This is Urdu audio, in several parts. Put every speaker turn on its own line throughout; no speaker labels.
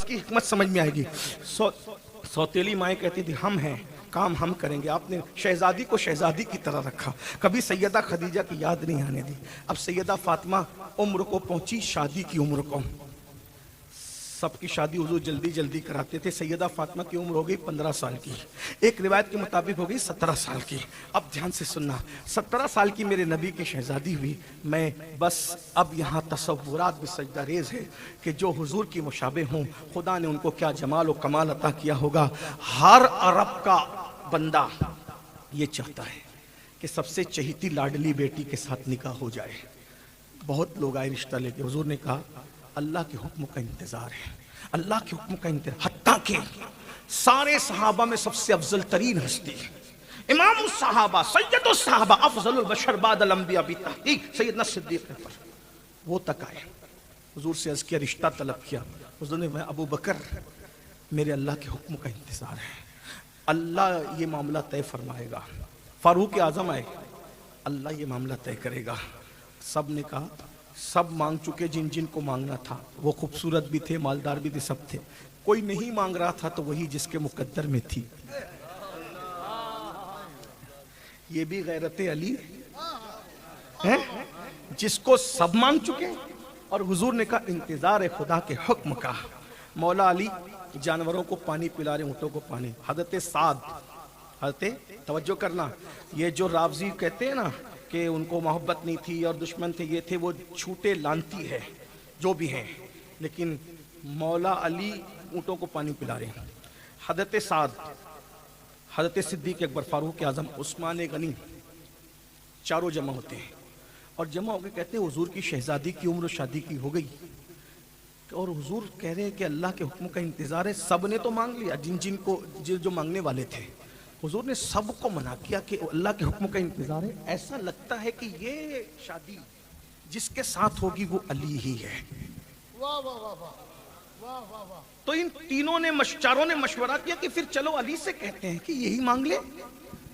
کی حکمت سمجھ میں آئے گی. سوتیلی مائیں کہتی تھی ہم ہیں، کام ہم کریں گے. آپ نے شہزادی کو شہزادی کی طرح رکھا، کبھی سیدہ خدیجہ کی یاد نہیں آنے دی. اب سیدہ فاطمہ عمر کو پہنچی، شادی کی عمر کو. سب کی شادی حضور جلدی جلدی کراتے تھے. سیدہ فاطمہ کی عمر ہو گئی 15 سال کی، ایک روایت کے مطابق ہو گئی 17 سال کی. اب دھیان سے سننا، 17 سال کی میرے نبی کی شہزادی ہوئی. میں بس اب یہاں تصورات بھی سجدہ ریز ہے کہ جو حضور کی مشابہ ہوں، خدا نے ان کو کیا جمال و کمال عطا کیا ہوگا. ہر عرب کا بندہ یہ چاہتا ہے کہ سب سے چہیتی لاڈلی بیٹی کے ساتھ نکاح ہو جائے. بہت لوگ آئے رشتہ لے کے. حضور نے کہا اللہ کے حکم کا انتظار ہے، اللہ کے حکم کا انتظار. حتیٰ کہ سارے صحابہ میں سب سے افضل ترین ہستی، امام الصحابہ، سید الصحابہ، افضل البشر بعد الانبیاء بالتحقیق سیدنا صدیق اکبر، وہ تک آئے. حضور سے عرض کیا، رشتہ طلب کیا. حضور نے کہا ابو بکر میرے اللہ کے حکم کا انتظار ہے، اللہ یہ معاملہ طے فرمائے گا. فاروق اعظم آئے، اللہ یہ معاملہ طے کرے گا. سب نے کہا سب مانگ چکے جن جن کو مانگنا تھا، وہ خوبصورت بھی تھے، مالدار بھی تھے، سب تھے. کوئی نہیں مانگ رہا تھا تو وہی جس کے مقدر میں تھی. یہ بھی غیرت علی ہے جس کو سب مانگ چکے. اور حضور نے کہا انتظار خدا کے حکم کا. مولا علی جانوروں کو پانی پلا رہے، اونٹوں کو پانی. حضرت سعد، حضرت توجہ کرنا، یہ جو راوزی کہتے ہیں نا کہ ان کو محبت نہیں تھی اور دشمن تھے، یہ تھے وہ چھوٹے لانتی ہے جو بھی ہیں، لیکن مولا علی اونٹوں کو پانی پلا رہے ہیں. حضرت سعد، حضرت صدیق اکبر، فاروق اعظم، عثمان غنی، چاروں جمع ہوتے ہیں اور جمع ہو کے کہتے ہیں حضور کی شہزادی کی عمر شادی کی ہو گئی. اور حضور کہہ رہے ہیں کہ اللہ کے حکم کا انتظار ہے. سب نے تو مانگ لیا، جن جن کو جو مانگنے والے تھے. حضور نے سب کو منع کیا کہ اللہ کے حکم کا انتظار ہے. ایسا لگتا ہے کہ یہ شادی جس کے ساتھ ہوگی وہ علی ہی ہے. تو ان تینوں نے چاروں نے مشورہ کیا کہ پھر چلو علی سے کہتے ہیں کہ یہی مانگ لے.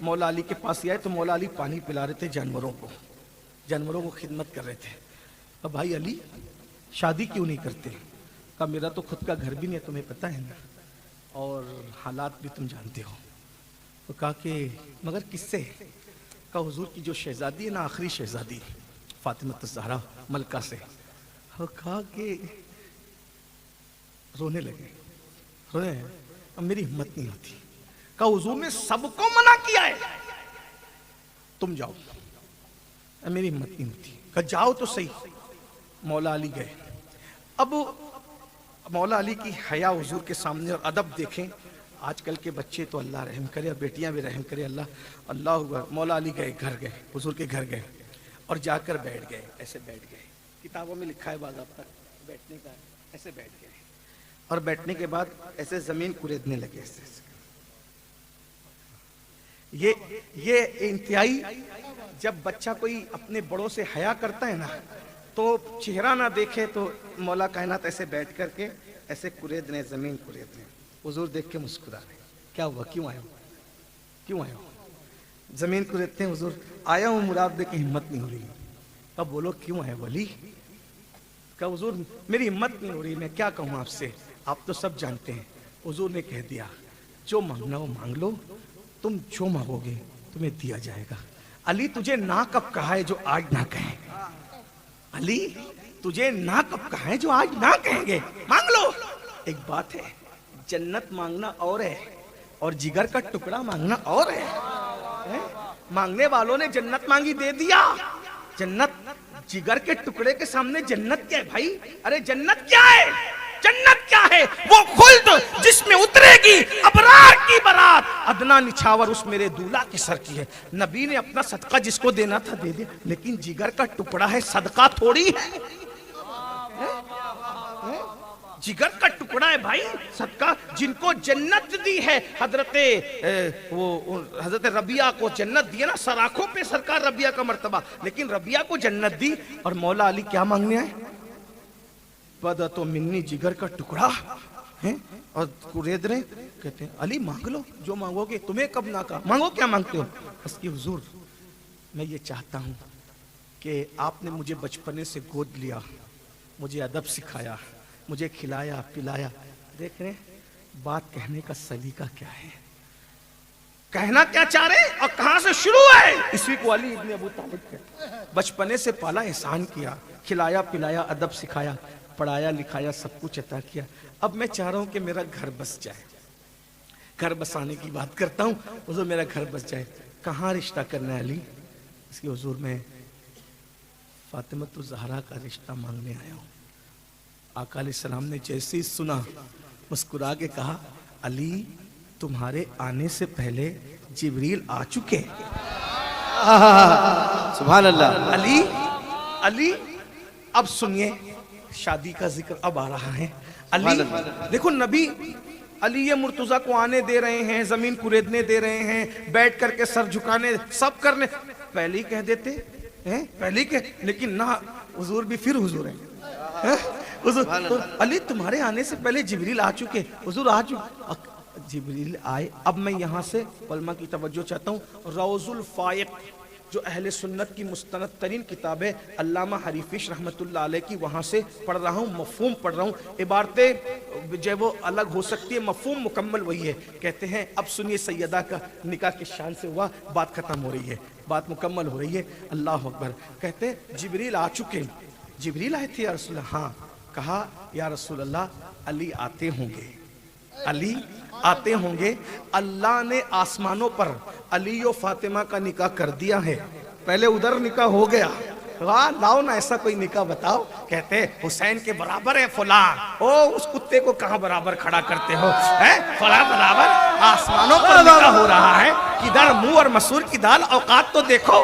مولا علی کے پاس آئے تو مولا علی پانی پلا رہے تھے جانوروں کو خدمت کر رہے تھے. اب بھائی علی شادی کیوں نہیں کرتے؟ کہا میرا تو خود کا گھر بھی نہیں ہے، تمہیں پتہ ہے نا، اور حالات بھی تم جانتے ہو. تو کہا کہ مگر کس سے؟ کہا حضور کی جو شہزادی ہے نا، آخری شہزادی فاطمہ الزہرا ملکہ سے. کہا کہ رونے لگے، رونے اب میری ہمت نہیں ہوتی. کہا حضور نے سب کو منع کیا ہے، تم جاؤ. اب میری ہمت نہیں ہوتی. کہا جاؤ تو صحیح. مولا علی گئے. اب مولا علی کی حیا حضور کے سامنے اور ادب دیکھیں. آج کل کے بچے تو اللہ رحم کرے، اور بیٹیاں بھی رحم کرے. اللہ اکبر. مولا علی گئے، گھر گئے، حضور کے گھر گئے اور جا کر بیٹھ گئے. ایسے بیٹھ گئے، کتابوں میں لکھا ہے باضابطہ بیٹھنے کا. ایسے بیٹھ گئے اور بیٹھنے کے بعد ایسے زمین کریدنے لگے. ایسے یہ انتہائی، جب بچہ کوئی اپنے بڑوں سے حیا کرتا ہے نا تو چہرہ نہ دیکھے تو مولا کائنات ایسے بیٹھ کر کے ایسے کرید رہے، زمین کرید رہے. حضور دیکھ کے مسکرا رہے. کیا ہوا؟ کیوں آئے ہو؟ کیوں آئے ہو؟ زمین کریدتے ہیں. حضور آیا ہوں مراد دے کے ہمت نہیں ہو رہی. اب بولو کیوں آئے ولی؟ کہ حضور میری ہمت نہیں ہو رہی، میں کیا کہوں آپ سے، آپ تو سب جانتے ہیں. حضور نے کہہ دیا جو مانگنا وہ مانگ لو، تم جو مانگو گے تمہیں دیا جائے گا. علی تجھے نہ کب کہا ہے جو آج نہ کہیں؟ علی تجھے نہ کب کہا ہے جو آج نہ کہیں گے؟ مانگ لو. ایک بات ہے، جنت مانگنا اور ہے اور جگر کا ٹکڑا مانگنا اور ہے. مانگنے والوں نے جنت مانگی، دے دیا. جنت جگر کے ٹکڑے کے سامنے جنت کیا ہے بھائی؟ ارے جنت کیا ہے؟ جنت کیا ہے؟ وہ خلد جس میں اترے گی ابرار کی برات. ادنا نچھاور اس میرے دولہا کے سر کی ہے. نبی نے اپنا صدقہ جس کو دینا تھا دے دیا، لیکن جگر کا ٹکڑا ہے، صدقہ تھوڑی ہے. جگر کا ٹکڑا ہے بھائی، صدقہ. جن کو جنت دی ہے، حضرت ربیہ کو جنت دی ہے نا، سراخوں پہ سرکار ربیہ کا مرتبہ، لیکن ربیہ کو جنت دی. اور مولا علی کیا مانگنے آئے؟ پدا تو منی جگر کا ٹکڑا ہے اور کرید رہے. کہتے ہیں علی مانگ لو جو مانگو گے، تمہیں کب نہ کہا. مانگو کیا مانگتے ہو؟ اس کی حضور میں یہ چاہتا ہوں کہ آپ نے مجھے بچپنے سے گود لیا، مجھے ادب سکھایا، مجھے کھلایا پلایا. دیکھ رہے ہیں بات کہنے کا سلیقہ کیا ہے، کہنا کیا چاہ رہے اور کہاں سے شروع ہے. اسی کو علی ابن ابو طالب کہتے ہیں. بچپنے سے پالا، احسان کیا، کھلایا پلایا، ادب سکھایا، پڑھایا لکھایا، سب کچھ عطا کیا. اب میں چاہ رہا ہوں کہ میرا گھر بس جائے. گھر بسانے کی بات کرتا ہوں، حضور میرا گھر بس جائے. کہاں رشتہ کرنا ہے علی؟ اس کی حضور میں فاطمۃ الزہرا کا رشتہ مانگنے آیا ہوں. آقا علیہ السلام نے جیسے ہی سنا مسکرا کے کہا علی تمہارے آنے سے پہلے جبریل آ چکے.
سبحان اللہ.
علی اب سنیے شادی کا ذکر اب آ رہا ہے. علی دیکھو نبی علی یہ مرتضیٰ کو آنے دے رہے ہیں، زمین کوریدنے دے رہے ہیں، بیٹھ کر کے سر جھکانے سب کرنے، پہلے ہی کہہ دیتے ہیں پہلے کہ، لیکن نہ حضور بھی پھر حضور ہیں. حضور علی تمہارے آنے سے پہلے جبریل آ چکے. حضور آ چکے. جبریل آئے. اب میں یہاں سے علماء کی توجہ چاہتا ہوں. روض الفائق جو اہل سنت کی مستند ترین کتاب ہے علامہ حریفش رحمۃ اللہ علیہ کی، وہاں سے پڑھ رہا ہوں، مفہوم پڑھ رہا ہوں. عبارتیں جو وہ الگ ہو سکتی ہے، مفہوم مکمل وہی ہے. کہتے ہیں اب سنیے سیدہ کا نکاح کے شان سے ہوا، بات ختم ہو رہی ہے، بات مکمل ہو رہی ہے. اللہ اکبر. کہتے ہیں جبریل آ چکے. جبریل آئے تھے یا رسول اللہ؟ ہاں. کہا یا رسول اللہ علی آتے ہوں گے، علی آتے ہوں گے. اللہ نے آسمانوں پر علی و فاطمہ کا نکاح کر دیا ہے. پہلے ادھر نکاح ہو گیا، لاؤ نا ایسا کوئی نکاح بتاؤ. کہتے حسین کے برابر ہے فلاں. او اس کتے کو کہاں برابر کھڑا کرتے ہو؟ فلاں برابر. آسمانوں پر نکاح ہو رہا ہے. کدھر منہ اور مسور کی دال. اوقات تو دیکھو،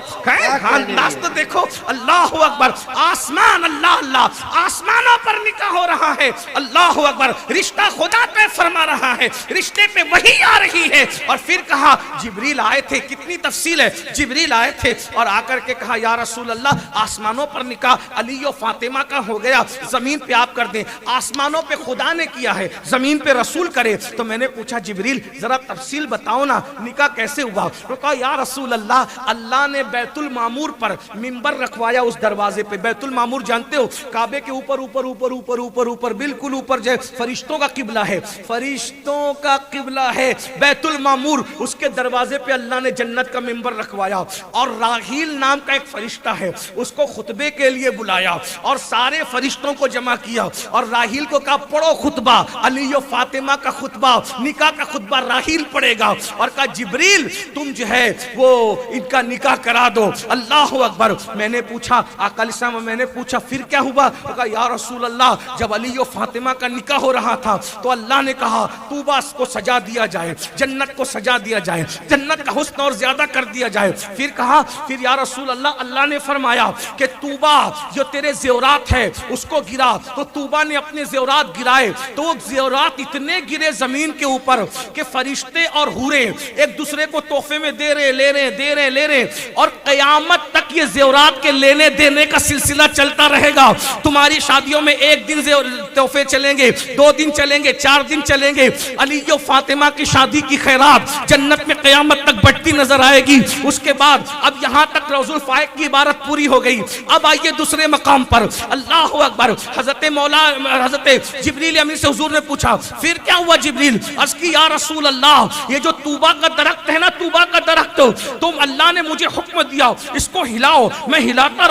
انداز تو دیکھو. اللہ اکبر. آسمان اللہ اللہ، آسمانوں پر نکاح ہو رہا ہے. اللہ اکبر. رشتہ خدا پہ فرما رہا ہے، رشتے پہ وحی آ رہی ہے. اور پھر کہا جبریل آئے تھے. کتنی تفصیل ہے. جبریل آئے تھے اور آ کر کے کہا یا رسول اللہ آسمانوں پر نکاح علی و فاطمہ کا ہو گیا، زمین پہ آپ کر دیں. آسمانوں پہ خدا نے کیا ہے، زمین پہ رسول کرے. تو میں نے پوچھا جبریل ذرا تفصیل بتاؤ نا، نکاح کیسے ہوا؟ تو کہا یا رسول اللہ اللہ نے بیت المعمور پر منبر رکھوایا. اس دروازے پہ بیت المعمور جانتے ہو کعبے کے اوپر اوپر اوپر اوپر اوپر اوپر بالکل اوپر جو فرشتوں کا قبلہ ہے، فرشتوں کا قبلہ ہے بیت المعمور. اس کے دروازے پہ اللہ نے جنت کا منبر رکھوایا. اور راحیل نام کا ایک فرشتہ ہے، اس کو خطبے کے لیے بلایا اور سارے فرشتوں کو جمع کیا. اور راحیل کو کہا پڑھو خطبہ، علی و فاطمہ کا خطبہ، نکاح کا خطبہ راحیل پڑھے گا. اور کہا جبریل تم جو ہے وہ ان کا نکاح کرا دو. اللہ اکبر. میں نے پوچھا آقا علیہ السلام، میں نے پوچھا پھر کیا ہوا؟ کہا یا رسول اللہ جب علی و فاطمہ کا نکاح ہو رہا تھا تو اللہ نے کہا طوبہ کو سجا دیا جائے، جنت کو سجا دیا جائے، جنت کا حسن اور زیادہ کر دیا جائے. پھر کہا پھر یا رسول اللہ نے فرمایا کہ طوبہ جو تیرے زیورات ہے اس کو گرا. تو طوبہ نے اپنے زیورات گرائے تو وہ زیورات اتنے گرے زمین کے اوپر کہ فرشتے اور حوریں ایک دوسرے کو تحفے میں دے رہے لے رہے دے رہے لے رہے. اور قیامت تک یہ زیورات کے لینے دینے کا سلسلہ چلتا رہے گا. تمہاری شادیوں میں ایک دن تحفے چلیں گے، 2 دن چلیں گے، 4 دن چلیں گے. علی و فاطمہ کی شادی کی خیرات جنت میں قیامت تک بڑھتی نظر آئے گی. اس کے بعد اب یہاں تک روض الفائق کی عبارت پوری ہو گئی. اب آئیے دوسرے مقام پر. اللہ اکبر. حضرت جبریل امین سے حضور نے پوچھا پھر کیا ہوا؟ جبریل عرض کی یا رسول اللہ یہ جو طوبہ کا درخت ہے نا، طوبہ کا درخت تم اللہ نے مجھے حکم دیا اس کو ہلاؤ. میں ہلاتا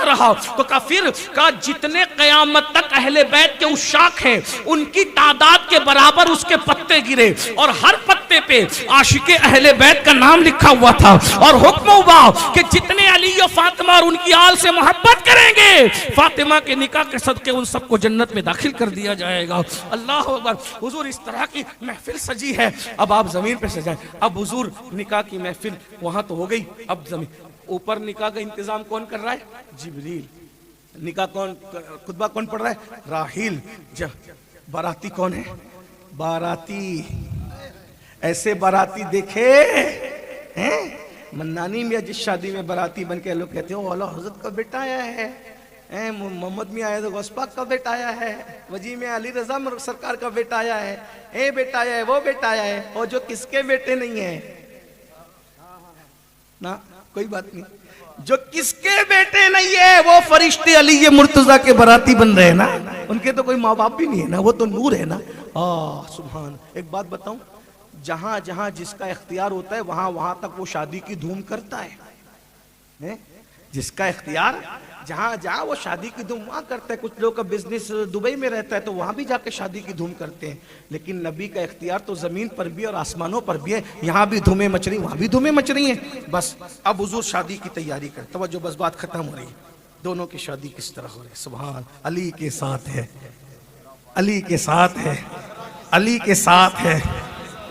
رہا. تو کہا جتنے قیامت تک اہل بیت کے عشاق ہیں ان کی تعداد کے برابر اس کے پتے گرے اور ہر پتے پہ عاشق اہل بیت کا نام لکھا ہوا تھا. اور حکم ہوا کہ جتنے علی و فاطمہ اور ان کی آل سے محبت کریں گے فاطمہ کے نکاح کے صدقے ان سب کو جنت میں داخل کر دیا جائے گا. اللہ اکبر. حضور اس طرح کی محفل سجی ہے. اب آپ زمین پہ سجائیں. اب حضور نکاح کی محفل وہاں تو ہو گئی. اب زمین اوپر نکاح کا انتظام کون کر رہا ہے؟ جبریل. نکاح کون، خطبہ کون پڑھ رہا ہے؟ راحیل. باراتی کون ہے؟ باراتی. ایسے باراتی دیکھے ہیں منانی میں جس شادی میں باراتی بن کے لوگ کہتے ہیں اعلیٰ حضرت کا بیٹا آیا ہے، محمد میں آیا تو غوث پاک کا بیٹا آیا ہے، وجی میں علی رضا سرکار کا بیٹا آیا ہے، اے بیٹا آیا ہے، وہ بیٹا آیا ہے. اور جو کس کے بیٹے نہیں ہیں نا، کوئی بات نہیں، جو کس کے بیٹے نہیں ہے وہ فرشتے علی مرتضیٰ کے باراتی بن رہے ہیں نا. ان کے تو کوئی ماں باپ بھی نہیں ہے نا، وہ تو نور ہے نا. سبحان. ایک بات بتاؤں, جہاں جہاں جس کا اختیار ہوتا ہے وہاں وہاں تک وہ شادی کی دھوم کرتا ہے. جس کا اختیار جہاں جہاں وہ شادی کی دھوم وہاں کرتا ہے. کچھ لوگ کا بزنس دبئی میں رہتا ہے تو وہاں بھی جا کے شادی کی دھوم کرتے ہیں, لیکن نبی کا اختیار تو زمین پر بھی اور آسمانوں پر بھی ہے. یہاں بھی دھومیں مچ رہی, وہاں بھی دھومیں مچ رہی ہیں. بس اب حضور شادی کی تیاری کر, توجہ, بس بات ختم ہو رہی ہے. دونوں کی شادی کس طرح ہو رہی ہے؟ سبحان. علی کے ساتھ ہے, علی کے ساتھ ہے, علی کے ساتھ ہے.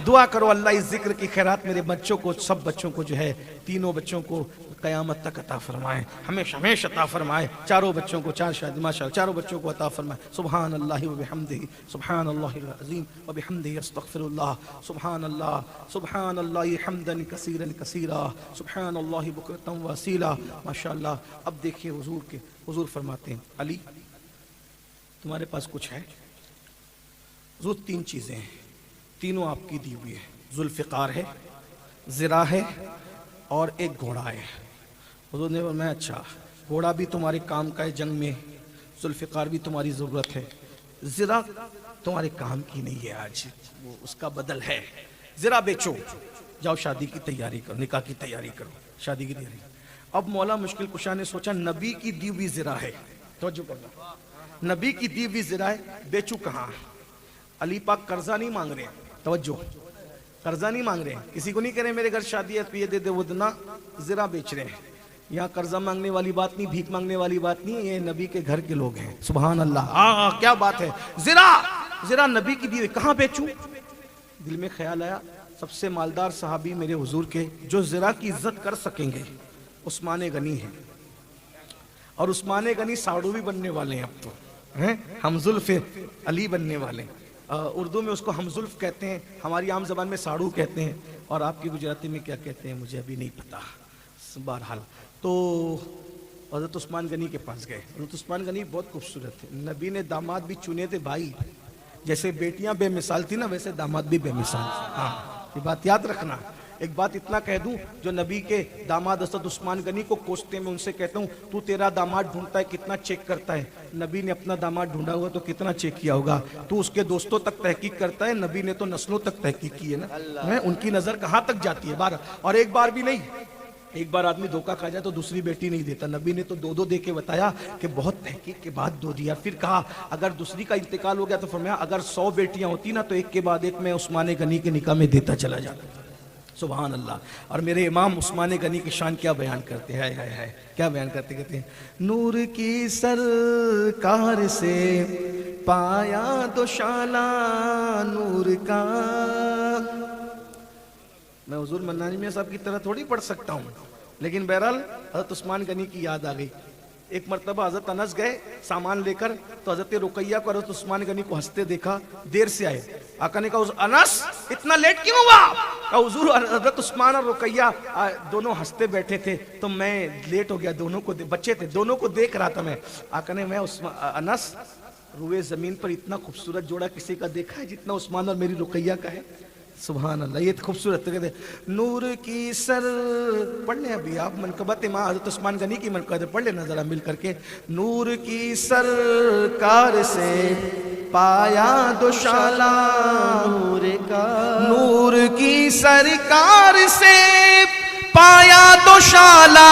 دعا کرو اللہ اس ذکر کی خیرات میرے بچوں کو, سب بچوں کو جو ہے, تینوں بچوں کو قیامت تک عطا فرمائے, ہمیشہ ہمیشہ عطا فرمائے. چاروں بچوں کو, 4 شادی ماشاءاللہ, چاروں بچوں کو عطا فرمائے. سبحان اللہ و بحمدہ, سبحان اللہ العظیم و بحمدہ, استغفر اللہ, سبحان اللہ, سبحان اللہ حمدا کثیرا کثیرا, سبحان اللہ بکرۃ و اصیلا. ماشاءاللہ. اب دیکھیے حضور کے, حضور فرماتے ہیں علی تمہارے پاس کچھ ہے؟ حضور 3 چیزیں ہیں, تینوں آپ کی دی ہوئی ہے. ذوالفقار ہے, ذرا ہے, اور ایک گھوڑا ہے. حضور نے فرمایا اچھا, گھوڑا بھی تمہارے کام کا ہے جنگ میں, ذوالفقار بھی تمہاری ضرورت ہے, ذرا تمہارے کام کی نہیں ہے آج, وہ اس کا بدل ہے. ذرا بیچو, جاؤ شادی کی تیاری کرو, نکاح کی تیاری کرو, شادی کی تیاری. اب مولا مشکل کشا نے سوچا نبی کی دی ہوئی ذرا ہے, توجہ کرنا, نبی کی دی ہوئی ذرا ہے, بیچو کہاں؟ علی پاک قرضہ نہیں مانگ رہے, توجہ, قرضہ نہیں مانگ رہے ہیں. کسی کو نہیں کہہ رہے میرے گھر شادی ہے تو یہ دے دے وہ دینا, ذرا بیچ رہے ہیں. یہاں قرضہ مانگنے والی بات نہیں, بھیک مانگنے والی بات نہیں, یہ نبی کے گھر کے لوگ ہیں. سبحان اللہ, کیا بات ہے. ذرا نبی کی دی ہوئی, کہاں بیچوں؟ دل میں خیال آیا سب سے مالدار صحابی میرے حضور کے جو ذرا کی عزت کر سکیں گے عثمان غنی ہیں, اور عثمان غنی ساڑو بھی بننے والے ہیں, اب تو حمزلف علی بننے والے ہیں. اردو میں اس کو حمزلف کہتے ہیں, ہماری عام زبان میں ساڑو کہتے ہیں, اور آپ کی گجراتی میں کیا کہتے ہیں مجھے ابھی نہیں پتا. بہرحال تو حضرت عثمان غنی کے پاس گئے. حضرت عثمان غنی بہت خوبصورت تھے, نبی نے داماد بھی چنے تھے بھائی, جیسے بیٹیاں بے مثال تھی نا ویسے داماد بھی بے مثال. ہاں یہ بات یاد رکھنا. ایک بات اتنا کہہ دوں, جو نبی کے داماد حضرت عثمان غنی کو کوستے میں ان سے کہتا ہوں تو تیرا داماد ڈھونڈتا ہے کتنا چیک کرتا ہے؟ نبی نے اپنا داماد ڈھونڈا ہوا تو کتنا چیک کیا ہوگا. تو اس کے دوستوں تک تحقیق کرتا ہے, نبی نے تو نسلوں تک تحقیق کی ہے نا, ان کی نظر کہاں تک جاتی ہے. بار اور ایک بار بھی نہیں, ایک بار آدمی دھوکہ کھا جائے تو دوسری بیٹی نہیں دیتا. نبی نے تو 2 دے کے بتایا کہ بہت تحقیق کے بعد 2 دیا. پھر کہا اگر دوسری کا انتقال ہو گیا تو فرمایا اگر 100 بیٹیاں ہوتی نا تو ایک کے بعد ایک میں عثمان غنی کے نکاح میں دیتا چلا جاتا. سبحان اللہ. اور میرے امام عثمان غنی کی شان کیا بیان کرتے ہیں, کیا بیان کرتے, کہتے ہیں نور کی سرکار سے پایا دوشالہ نور کا. میں حضور منانی میاں صاحب کی طرح تھوڑی پڑھ سکتا ہوں, لیکن بہرحال حضرت عثمان غنی کی یاد آ گئی. ایک مرتبہ حضرت انس گئے سامان لے کر, تو حضرت رقیہ کو حضرت عثمان غنی کو ہنستے دیکھا, دیر سے آئے. آقا نے کہا انس اتنا لیٹ کیوں ہوا؟ کہا حضور حضرت عثمان اور رقیہ دونوں ہنستے بیٹھے تھے تو میں لیٹ ہو گیا, دونوں کو بچے تھے دونوں کو دیکھ رہا تھا میں. آقا نے, میں انس روئے زمین پر اتنا خوبصورت جوڑا کسی کا دیکھا ہے جتنا عثمان اور میری رقیہ کا ہے؟ سبحان اللہ. یہ خوبصورت کہتے نور کی سر, پڑھ لیں ابھی آپ منقبت ماں حضرت عثمان غنی کی منقبت پڑھ لینا ذرا مل کر کے. نور کی سرکار سے پایا دوشالہ نور کا, نور کی سرکار سے پایا دوشالہ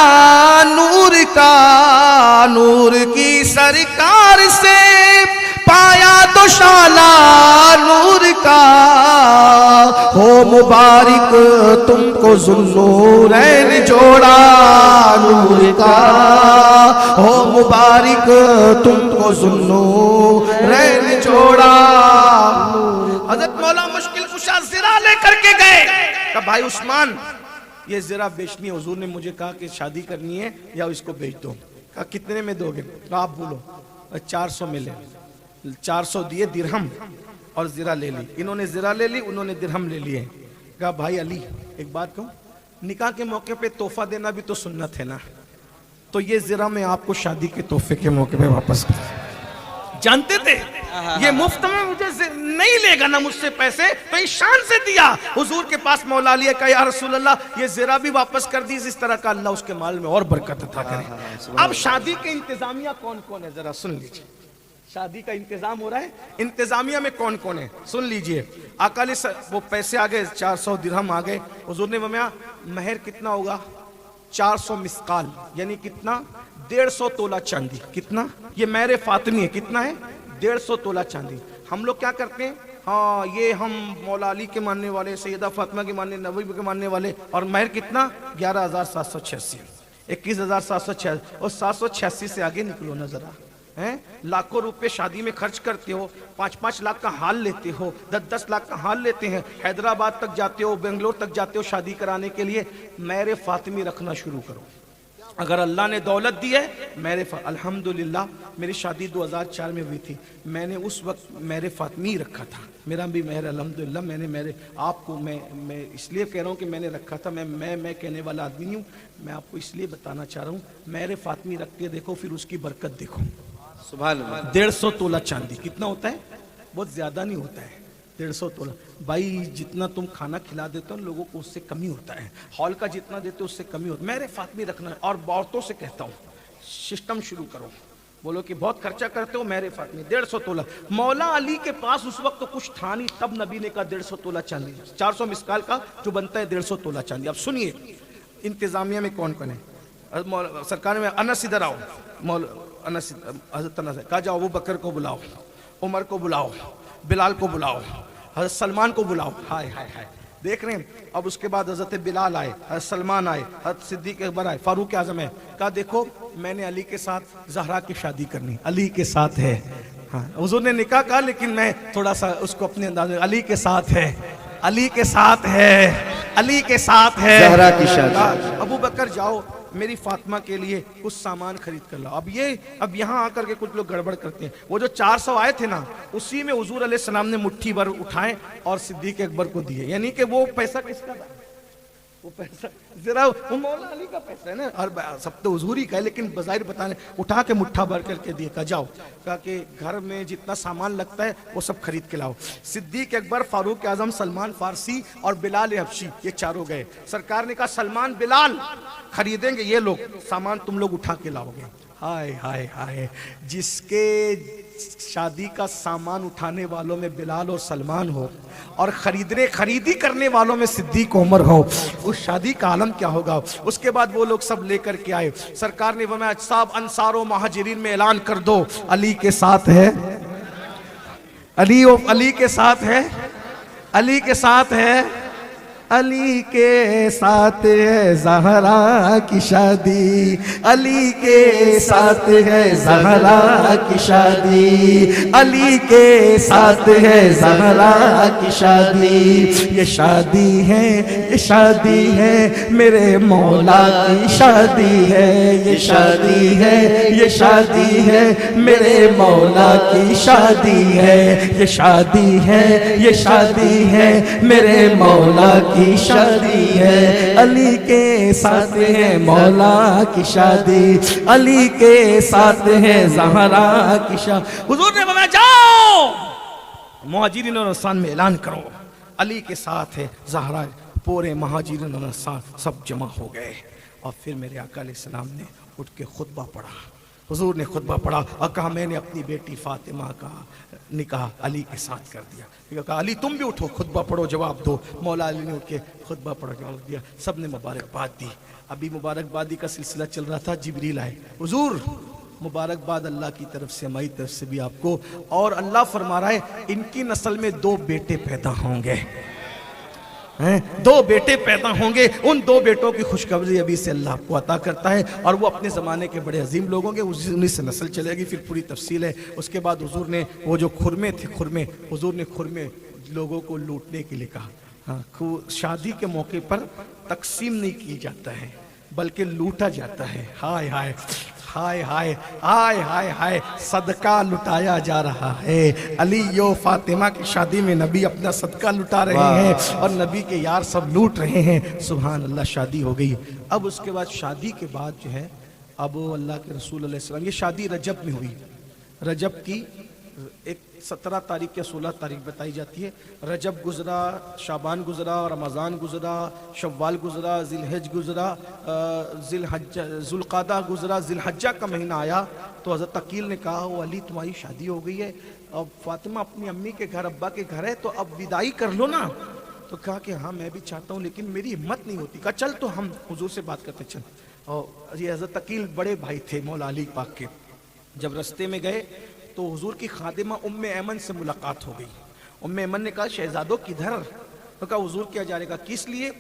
نور کا, نور کی سرکار سے پایا دوشالہ نور کا. ہو مبارک تم کو ذوالنورین جوڑا نور کا, ہو مبارک تم کو ذوالنورین جوڑا. حضرت مولا مشکل کشا زرا لے کر کے گئے, کہ بھائی عثمان یہ زرا بیچنی ہے, حضور نے مجھے کہا کہ شادی کرنی ہے یا اس کو بیچ دو. کہا کتنے میں دو گے؟ کہا آپ بولو. 400 میں لے. 400 دیے درہم اور زرا لے لی. انہوں نے زرا لے لی, انہوں نے درہم لے لیے. کہا بھائی علی ایک بات کہوں, نکاح کے موقع پہ تحفہ دینا بھی تو سنت ہے نا, تو یہ زرا میں آپ کو شادی کے تحفے کے موقع پہ واپس کر. جانتے تھے یہ مفت میں مجھے نہیں لے گا نا مجھ سے پیسے, تو اس شان سے دیا. حضور کے پاس مولا علی کہا یا رسول اللہ یہ زرا بھی واپس کر دی, اس طرح کا اللہ اس کے مال میں اور برکت عطا کرے. اب شادی کے انتظامیہ کون کون ہے ذرا سن لیجیے, شادی کا انتظام ہو رہا ہے. انتظامیہ میں کون کون ہے سن لیجئے. آقا علیہ وہ پیسے آ گئے, 400 درہم آ گئے. حضور نے فرمایا مہر کتنا ہوگا؟ 400 مسقال, یعنی کتنا؟ 150 تولہ چاندی. کتنا؟ یہ مہر فاطمی ہے. کتنا ہے؟ 150 تولہ چاندی. ہم لوگ کیا کرتے ہیں؟ ہاں یہ ہم مولا علی کے ماننے والے, سیدہ فاطمہ کے ماننے, نبی کے ماننے والے, اور مہر کتنا؟ 11,786, 21,786. اور 786 سے آگے نکلو نا ذرا. لاکھوں روپے شادی میں خرچ کرتے ہو, 5-5 لاکھ کا حال لیتے ہو, 10-10 لاکھ کا حال لیتے ہیں, حیدرآباد تک جاتے ہو, بنگلور تک جاتے ہو شادی کرانے کے لیے. مہر فاطمی رکھنا شروع کرو. اگر اللہ نے دولت دی ہے, الحمدللہ میری شادی 2004 میں ہوئی تھی, میں نے اس وقت مہر فاطمی رکھا تھا. میرا بھی مہر الحمدللہ, میں نے میرے آپ کو میں اس لیے کہہ رہا ہوں کہ میں نے رکھا تھا. میں کہنے والا آدمی نہیں ہوں, میں آپ کو اس لیے بتانا چاہ رہا ہوں. مہر فاطمی رکھ کے دیکھو, پھر اس کی برکت دیکھو.
سبحان اللہ.
150 تولہ چاندی کتنا ہوتا ہے؟ بہت زیادہ نہیں ہوتا ہے. 150 تولہ. بھائی جتنا تم کھانا کھلا دیتے ہو لوگوں کو, اس سے کمی ہوتا ہے. ہال کا جتنا دیتے ہو اس سے کمی ہوتا ہے. مہر فاطمی رکھنا ہے. اور عورتوں سے کہتا ہوں, سسٹم شروع کرو. بولو کہ بہت خرچہ کرتے ہو, مہر فاطمی 150 تولہ. مولا علی کے پاس اس وقت تو کچھ تھا نہیں, تب نبی نے کہا 150 تولہ چاندی. 400 مسقال کا جو بنتا ہے 150 تولہ چاندی. اب سنیے انتظامیہ میں کون کون ہے. سرکار میں انس ادھر آؤ. انس, حضرت انس کہا جاؤ ابو بکر کو بلاؤ, عمر کو بلاؤ, بلال کو بلاؤ, حضرت سلمان کو بلاؤ. ہائے ہائے ہائے, دیکھ رہے ہیں. اب اس کے بعد حضرت بلال آئے, حضرت سلمان آئے, حضرت صدیق اکبر آئے, فاروق اعظم ہے. کہا دیکھو میں نے علی کے ساتھ زہرا کی شادی کرنی, علی کے ساتھ ہے. ہاں حضور نے نکاح کہا, لیکن میں تھوڑا سا اس کو اپنے انداز میں, علی کے ساتھ ہے, علی کے ساتھ ہے, علی کے ساتھ ہے
زہرا کی شادی.
ابو بکر جاؤ میری فاطمہ کے لیے کچھ سامان خرید کر لاؤ. اب یہاں آ کر کے کچھ لوگ گڑبڑ کرتے ہیں. وہ جو 400 آئے تھے نا, اسی میں حضور علیہ السلام نے مٹھی بھر اٹھائے اور صدیق اکبر کو دیے. یعنی کہ وہ پیسہ کس کا تھا؟ وہ پیسہ ذرا وہ مولا علی کا پیسہ ہے نا, اور سب تو حضور ہی کا ہے, لیکن بظاہر بتانے اٹھا کے مٹھا بھر کر کے دیے. کہا جاؤ, کہا کہ گھر میں جتنا سامان لگتا ہے وہ سب خرید کے لاؤ. صدیق اکبر, فاروق اعظم, سلمان فارسی اور بلال حبشی, یہ چاروں گئے. سرکار نے کہا سلمان بلال خریدیں گے, یہ لوگ سامان تم لوگ اٹھا کے لاؤ گے. ہائے ہائے ہائے, جس کے شادی کا سامان اٹھانے والوں میں بلال اور سلمان ہو, اور خریدی کرنے والوں میں صدیق عمر ہو, اس شادی کا عالم کیا ہوگا. اس کے بعد وہ لوگ سب لے کر کے آئے. سرکار نے فرمایا صاحب انصار و مہاجرین میں اعلان کر دو, علی کے ساتھ ہے, علی کے ساتھ ہے, علی کے ساتھ ہے, علی کے ساتھ ہے زہرا کی شادی, علی کے ساتھ ہے زہرا کی شادی, علی کے ساتھ ہے زہرا کی شادی. یہ شادی ہے, یہ شادی ہے میرے مولا کی شادی ہے, یہ شادی ہے, یہ شادی ہے میرے مولا کی شادی ہے, یہ شادی ہے, یہ شادی ہے میرے مولا کی شادی ہے. علی کے ساتھ ہے مولا کی شادی, علی کے ساتھ ہے زہرا کی شادی. حضور نے فرمایا جاؤ مہاجرین اور انصار میں اعلان کرو, علی کے ساتھ ہے زہرا. پورے مہاجرین اور انصار سب جمع ہو گئے, اور پھر میرے آقا علیہ السلام نے اٹھ کے خطبہ پڑھا. حضور نے خطبہ پڑھا اور کہا میں نے اپنی بیٹی فاطمہ کا نکاح علی کے ساتھ کر دیا. کہا علی تم بھی اٹھو, خطبہ پڑھو, جواب دو. مولا علی نے اٹھ کے خطبہ پڑھا, جواب دیا. سب نے مبارکباد دی. ابھی مبارکبادی کا سلسلہ چل رہا تھا, جبریل آئے. حضور مبارکباد اللہ کی طرف سے, ہماری طرف سے بھی آپ کو, اور اللہ فرما رہا ہے ان کی نسل میں 2 بیٹے پیدا ہوں گے, 2 بیٹے پیدا ہوں گے. ان 2 بیٹوں کی خوشخبری ابھی سے اللہ آپ کو عطا کرتا ہے, اور وہ اپنے زمانے کے بڑے عظیم لوگ ہوں گے. انہی سے نسل چلے گی, پھر پوری تفصیل ہے. اس کے بعد حضور نے وہ جو خرمے تھے, حضور نے خرمے لوگوں کو لوٹنے کے لیے کہا. شادی کے موقع پر تقسیم نہیں کی جاتا ہے بلکہ لوٹا جاتا ہے. ہائے ہائے ہائے ہائے ہائے ہائے ہائے, صدقہ لٹایا جا رہا ہے. علی و فاطمہ کی شادی میں نبی اپنا صدقہ لٹا رہے ہیں, اور نبی کے یار سب لوٹ رہے ہیں. سبحان اللہ, شادی ہو گئی. اب اس کے بعد شادی کے بعد جو ہے, اب اللہ کے رسول علیہ السلام, یہ شادی رجب میں ہوئی, رجب کی ایک 17 تاریخ یا 16 تاریخ بتائی جاتی ہے. رجب گزرا، شعبان گزرا، رمضان گزرا، شوال گزرا، ذی الحج گزرا، ذوالقعدہ گزرا، ذی الحجہ کا مہینہ آیا تو حضرت عقیل نے کہا وہ علی تمہاری شادی ہو گئی ہے، اب فاطمہ اپنی امی کے گھر ابا کے گھر ہے تو اب وداعی کر لو نا. تو کہا کہ ہاں میں بھی چاہتا ہوں لیکن میری ہمت نہیں ہوتی. کہا چل تو ہم حضور سے بات کرتے چل. اور یہ حضرت عقیل بڑے بھائی تھے مولا علی پاک کے. جب رستے میں گئے تو حضور کی خادمہ ام ایمن سے ملاقات ہو گئی. ام ایمن نے کہا شہزادو کدھر؟ تو کہا حضور کیا جا رہے گا کس لیے؟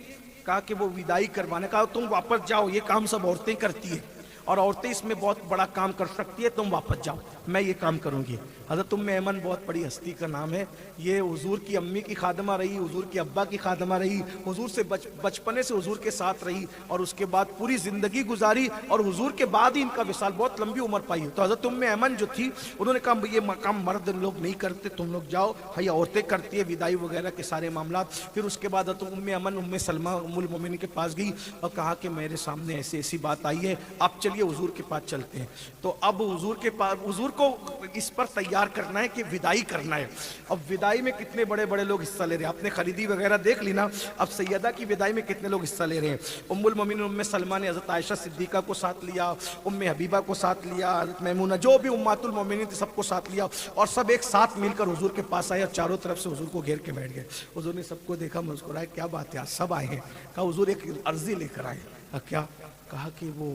کہا کہ وہ وداعی کروانے. کہا تم واپس جاؤ، یہ کام سب عورتیں کرتی ہیں اور عورتیں اس میں بہت بڑا کام کر سکتی ہے، تم واپس جاؤ، میں یہ کام کروں گی. حضرت ام ایمن بہت بڑی ہستی کا نام ہے. یہ حضور کی امی کی خادمہ رہی، حضور کے ابا کی خادمہ رہی، حضور سے بچپنے سے حضور کے ساتھ رہی اور اس کے بعد پوری زندگی گزاری اور حضور کے بعد ہی ان کا وصال، بہت لمبی عمر پائی. تو حضرت ام ایمن جو تھی انہوں نے کہا یہ مقام مرد لوگ نہیں کرتے، تم لوگ جاؤ. یہ عورتیں کرتی ہے وداعی وغیرہ کے سارے معاملات. پھر اس کے بعد حضرت ام ایمن ام سلمہ ام المومنین کے پاس گئی اور کہا کہ میرے سامنے ایسی ایسی بات آئی ہے، آپ چلیے حضور کے پاس چلتے ہیں. تو اب حضور کے پاس، حضور کو اس پر تیار کرنا ہے کہ وداعی کرنا ہے. اب وداعی میں کتنے بڑے بڑے لوگ حصہ لے رہے ہیں، آپ نے خریدی وغیرہ دیکھ لی نا. اب سیدہ کی وداعی میں کتنے لوگ حصہ لے رہے ہیں. ام المومنین ام سلمہ نے حضرت عائشہ صدیقہ کو ساتھ لیا، ام حبیبہ کو ساتھ لیا، حضرت میمونہ، جو بھی امہات المومنین تھے سب کو ساتھ لیا اور سب ایک ساتھ مل کر حضور کے پاس آئے اور چاروں طرف سے حضور کو گھیر کے بیٹھ گئے. حضور نے سب کو دیکھا، مسکرائے، کیا بات ہے سب آئے ہیں؟ کہا حضور ایک عرضی لے کر آئے. کیا؟ کہا کہ وہ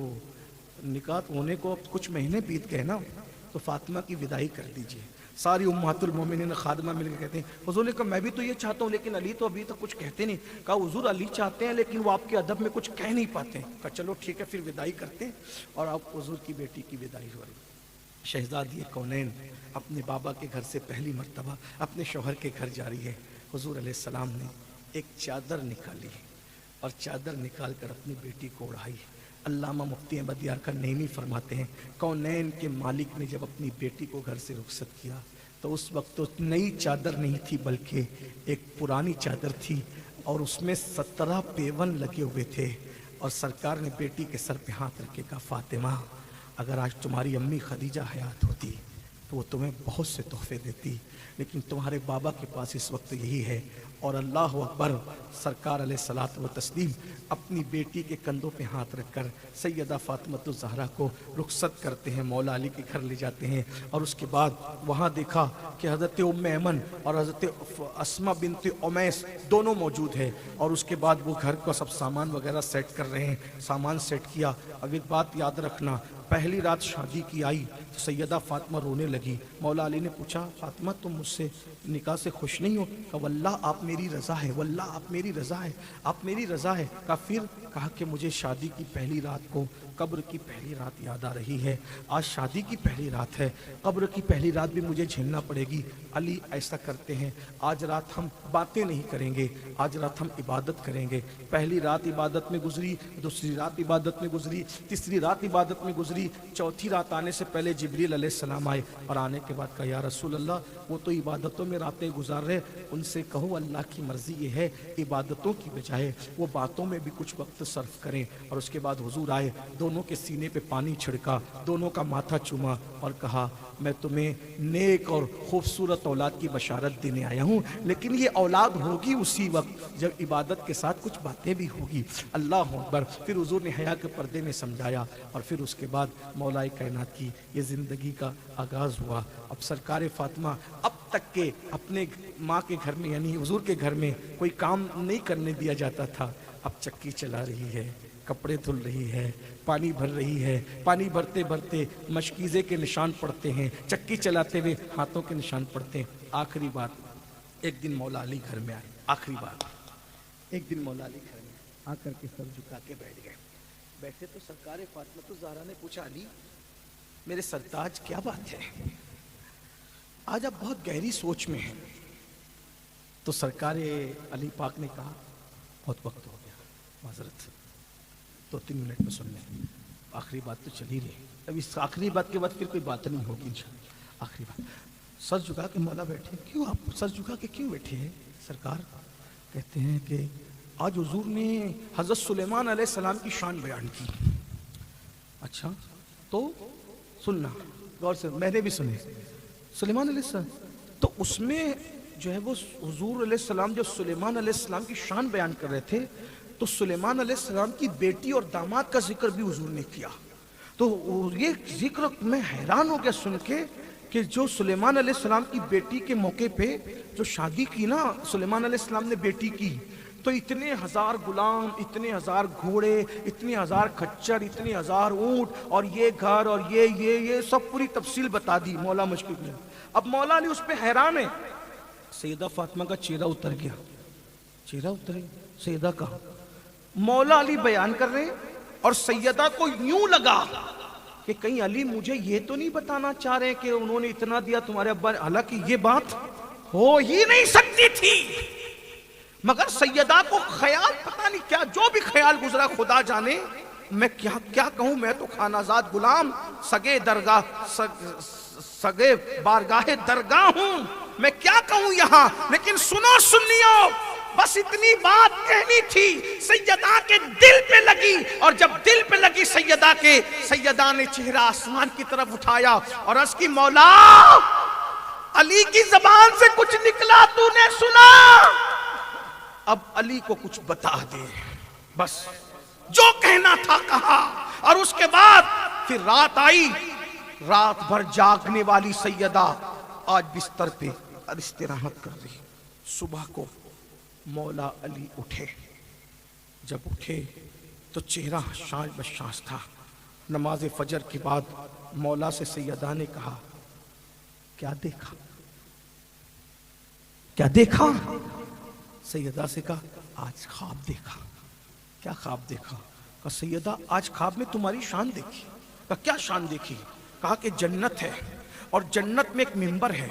نکاح ہونے کو اب کچھ مہینے بیت گئے نا، تو فاطمہ کی وداعی کر دیجئے. ساری امہات المومنین خادمہ مل کے کہتے ہیں. حضور نے کہا میں بھی تو یہ چاہتا ہوں لیکن علی تو ابھی تک کچھ کہتے نہیں. کہا حضور علی چاہتے ہیں لیکن وہ آپ کے ادب میں کچھ کہہ نہیں پاتے ہیں. کہا چلو ٹھیک ہے پھر وداعی کرتے ہیں. اور آپ حضور کی بیٹی کی وداعی ہو رہی. شہزادی کونین اپنے بابا کے گھر سے پہلی مرتبہ اپنے شوہر کے گھر جا رہی ہے. حضور علیہ السلام نے ایک چادر نکالی اور چادر نکال کر اپنی بیٹی کو اڑائی. علامہ مفتی احمد یارکار نعیمی فرماتے ہیں کونین کے مالک نے جب اپنی بیٹی کو گھر سے رخصت کیا تو اس وقت تو نئی چادر نہیں تھی بلکہ ایک پرانی چادر تھی اور اس میں 17 پیون لگے ہوئے تھے. اور سرکار نے بیٹی کے سر پہ ہاتھ رکھ کے کہا فاطمہ اگر آج تمہاری امی خدیجہ حیات ہوتی تو وہ تمہیں بہت سے تحفے دیتی، لیکن تمہارے بابا کے پاس اس وقت یہی ہے. اور اللہ اکبر. سرکار علیہ الصلوۃ والتسلیم اپنی بیٹی کے کندھوں پہ ہاتھ رکھ کر سیدہ فاطمہ الزہرا کو رخصت کرتے ہیں، مولا علی کے گھر لے جاتے ہیں. اور اس کے بعد وہاں دیکھا کہ حضرت ام ایمن اور حضرت اسماء بنت امیس دونوں موجود ہیں. اور اس کے بعد وہ گھر کا سب سامان وغیرہ سیٹ کر رہے ہیں. سامان سیٹ کیا. اب ایک بات یاد رکھنا، پہلی رات شادی کی آئی تو سیدہ فاطمہ رونے لگی. مولا علی نے پوچھا فاطمہ تم مجھ سے نکاح سے خوش نہیں ہو؟ کہا واللہ آپ میری رضا ہے، واللہ آپ میری رضا ہے، آپ میری رضا ہے. کہا پھر؟ کہا کہ مجھے شادی کی پہلی رات کو قبر کی پہلی رات یاد آ رہی ہے. آج شادی کی پہلی رات ہے، قبر کی پہلی رات بھی مجھے جھیلنا پڑے گی. علی ایسا کرتے ہیں آج رات ہم باتیں نہیں کریں گے، آج رات ہم عبادت کریں گے. پہلی رات عبادت میں گزری، دوسری رات عبادت میں گزری، تیسری رات عبادت میں گزری. چوتھی رات آنے سے پہلے جبریل علیہ السلام آئے اور آنے کے بعد کہا یا رسول اللہ وہ تو عبادتوں میں راتیں گزار رہے، ان سے کہو اللہ کی مرضی یہ ہے عبادتوں کی بجائے وہ باتوں میں بھی کچھ وقت صرف کریں. اور اس کے بعد حضور آئے، دونوں کے سینے پہ پانی چھڑکا، دونوں کا ماتھا چوما اور کہا میں تمہیں نیک اور خوبصورت اولاد کی بشارت دینے آیا ہوں، لیکن یہ اولاد ہوگی اسی وقت جب عبادت کے ساتھ کچھ باتیں بھی ہوگی. اللہ اکبر. پھر حضور نے حیا کے پردے میں سمجھایا اور پھر اس کے بعد مولا کائنات کی یہ زندگی کا آغاز ہوا. اب سرکار فاطمہ اب تک کے اپنے ماں کے گھر میں یعنی حضور کے گھر میں کوئی کام نہیں کرنے دیا جاتا تھا. اب چکی چلا رہی ہے، کپڑے دھل رہی ہے، پانی بھر رہی ہے. پانی بھرتے بھرتے مشکیزے کے نشان پڑتے ہیں، چکی چلاتے ہوئے ہاتھوں کے نشان پڑتے ہیں. آخری بات ایک دن مولا علی گھر میں آئے. آخری بات ایک دن مولا علی گھر میں آ کر کے سر جھکا کے بیٹھ گئے. بیٹھے تو سرکار فاطمہ الزہرا نے پوچھا علی میرے سرتاج کیا بات ہے، آج آپ بہت گہری سوچ میں ہیں. تو سرکار علی پاک نے کہا بہت وقت ہو گیا، معذرت 2-3 منٹ میں سن لیں، آخری بات تو چلی رہی. اب اس آخری بات کے بعد پھر کوئی بات نہیں ہوگی انشاءاللہ. آخری بات سر جھکا کے مولا بیٹھے. کیوں آپ سر جھکا کے کیوں بیٹھے ہیں؟ سرکار کہتے ہیں کہ آج حضور نے حضرت سلیمان علیہ السلام کی شان بیان کی. اچھا تو سننا غور سے، میں نے بھی سنے. سلیمان علیہ السلام. تو اس میں جو ہے وہ حضور علیہ السلام جو سلیمان علیہ السلام کی شان بیان کر رہے تھے تو سلیمان علیہ السلام کی بیٹی اور داماد کا ذکر بھی حضور نے کیا. تو یہ ذکر میں حیران ہو گیا سن کے کہ جو سلیمان علیہ السلام کی بیٹی کے موقع پہ جو شادی کی نا سلیمان علیہ السلام نے بیٹی کی تو اتنے ہزار غلام، اتنے ہزار گھوڑے، اتنے ہزار کھچر، اتنے ہزار اونٹ اور یہ گھر اور یہ سب پوری تفصیل بتا دی مولا مشکوک نے. اب مولا علی اس پہ حیران ہے. سیدہ فاطمہ کا چہرہ اتر گیا. چہرہ اتر گیا سیدہ کا. مولا علی بیان کر رہے اور سیدہ کو یوں لگا کہ کہیں علی مجھے یہ تو نہیں بتانا چاہ رہے کہ انہوں نے اتنا دیا تمہارے ابا نے. حالانکہ یہ بات ہو ہی نہیں سکتی تھی مگر سیدہ کو خیال پتہ نہیں کیا جو بھی خیال گزرا خدا جانے. میں کیا کہوں، میں تو خانہ زاد غلام سگے بارگاہ درگاہ ہوں، میں کیا کہوں یہاں. لیکن سنیو بس اتنی بات کہنی تھی. سیدہ کے دل پہ لگی اور جب دل پہ لگی سیدہ نے چہرہ آسمان کی طرف اٹھایا اور عرض کی مولا علی کی زبان سے کچھ نکلا تو نے سنا، اب علی کو کچھ بتا دے. بس جو کہنا تھا کہا. اور اس کے بعد پھر رات آئی. رات بھر جاگنے والی سیدہ آج بستر پہ استراحت کر رہی. صبح کو مولا علی اٹھے. جب اٹھے تو چہرہ شاش بشاش تھا. نماز فجر کے بعد مولا سے سیدہ نے کہا کیا دیکھا، کیا دیکھا؟ سیدہ سے کہا آج خواب دیکھا. کیا خواب دیکھا؟ کہا سیدہ آج خواب میں تمہاری شان دیکھی. کہا کیا شان دیکھی؟ کہا کہ جنت ہے اور جنت میں ایک ممبر ہے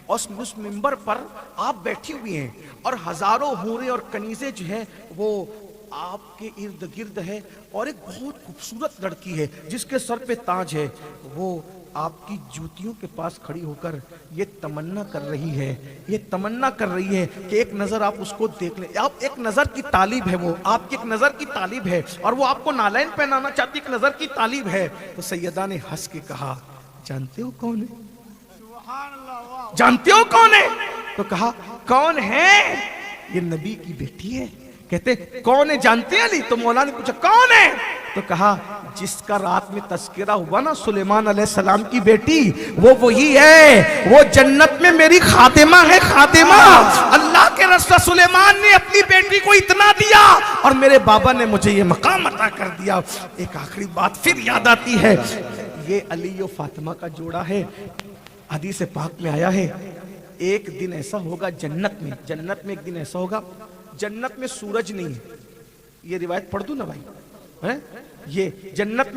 اور اس ممبر پر آپ بیٹھی ہوئی ہیں اور ہزاروں حوریں اور کنیزیں جو ہیں وہ آپ کے ارد گرد ہے اور ایک بہت خوبصورت لڑکی ہے جس کے سر پہ تاج ہے. وہ آپ کی جوتیوں کے پاس کھڑی ہو کر یہ تمنا کر رہی ہے کہ ایک نظر آپ اس کو دیکھ لیں. آپ ایک نظر کی طالب ہے، وہ آپ کی ایک نظر کی طالب ہے اور وہ آپ کو نالین پہنانا چاہتی، ایک نظر کی طالب ہے. تو سیدہ نے ہنس کے کہا جانتے ہو کون ہے؟ جانتے ہو کون ہے؟ تو کہا کون ہے؟ یہ نبی کی بیٹی ہے. کہتے کون ہے جانتے ہیں علی؟ تو مولا نے پوچھا کون ہے؟ تو کہا جس کا رات میں تذکرہ ہوا نا سلیمان علیہ السلام کی بیٹی وہ وہی ہے، وہ جنت میں میری خادمہ ہے. خادمہ اللہ کے رسول سلیمان نے اپنی بیٹی کو اتنا دیا اور میرے بابا نے مجھے یہ مقام عطا کر دیا. ایک آخری بات پھر یاد آتی ہے، یہ علی و فاطمہ کا جوڑا ہے. حدیث پاک میں آیا ہے ایک دن ایسا ہوگا جنت میں ایک دن ایسا ہوگا جنت میں سورج نہیں ہے. یہ روایت پڑھ دوں نا بھائی. یہ جنت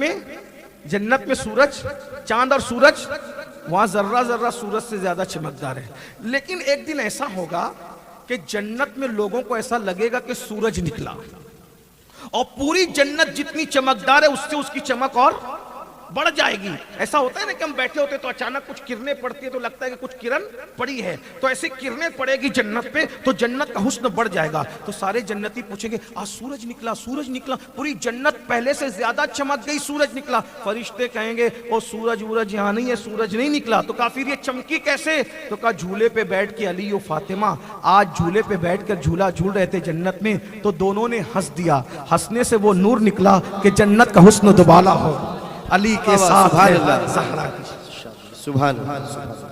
میں سورج، چاند اور سورج وہاں ذرہ سورج سے زیادہ چمکدار ہے. لیکن ایک دن ایسا ہوگا کہ جنت میں لوگوں کو ایسا لگے گا کہ سورج نکلا اور پوری جنت جتنی چمکدار ہے اس سے اس کی چمک اور بڑھ جائے گی. ایسا ہوتا ہے نا کہ ہم بیٹھے ہوتے تو اچانک کچھ کرنیں پڑتی ہے تو لگتا ہے کہ کچھ کرن پڑی ہے، تو ایسے کرنیں پڑے گی جنت پہ تو جنت کا حسن بڑھ جائے گا. تو سارے جنتی پوچھیں گے آج سورج نکلا، پوری جنت پہلے سے زیادہ چمک گئی، سورج نکلا. فرشتے کہیں گے او سورج یہاں نہیں ہے، سورج نہیں نکلا. تو کہا پھر یہ چمکی کیسے؟ تو کہا جھولے پہ بیٹھ کے علی و فاطمہ آج جھولے پہ بیٹھ کر جھولا جھول رہے تھے جنت میں تو دونوں نے ہنس دیا. ہنسنے سے وہ نور نکلا کہ جنت کا حسن دوبالا ہو. علی کے ساتھ
سبحان اللہ
زہرا کی.
سبحان اللہ.